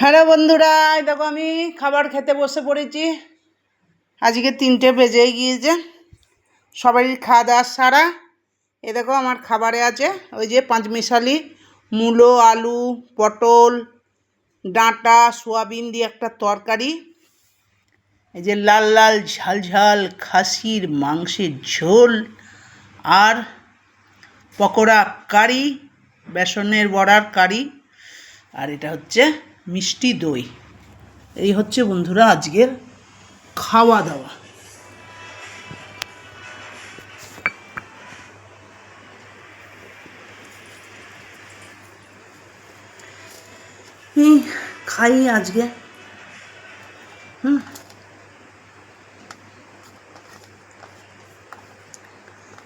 Hello বন্ধুরা, এই দেখো আমি খাবার খেতে বসে পড়েছি। আজকে 3টে বেজেই গিয়েছে, সবারই খাওয়া দাওয়া সারা। এ দেখো আমার খাবারে আছে ওই যে পাঁচমিশালি মূলো, আলু, পটল, ডাঁটা, সোয়াবিন দিয়ে একটা তরকারি, এই যে লাল লাল ঝাল ঝাল খাসির মাংসের ঝোল, আর পকোড়া কারি, বেসনের বড়ার কারি, আর এটা হচ্ছে মিষ্টি দই। এই হচ্ছে বন্ধুরা আজকের খাওয়া দাওয়া। খাই আজকে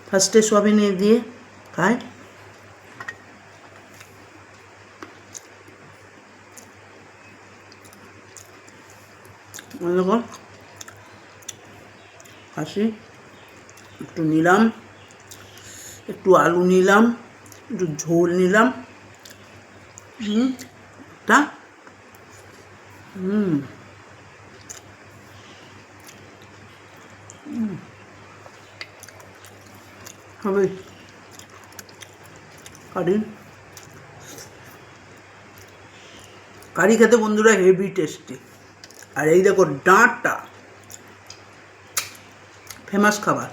ফার্স্টে সোয়াবিন দিয়ে খাই। দেখো খাসি একটু নিলাম, একটু আলু নিলাম, একটু ঝোল নিলাম, একটা হবে কারি। কারি খেতে বন্ধুরা হেভি টেস্টি। আর এই দেখো ডাঁটা, ফেমাস খাবার।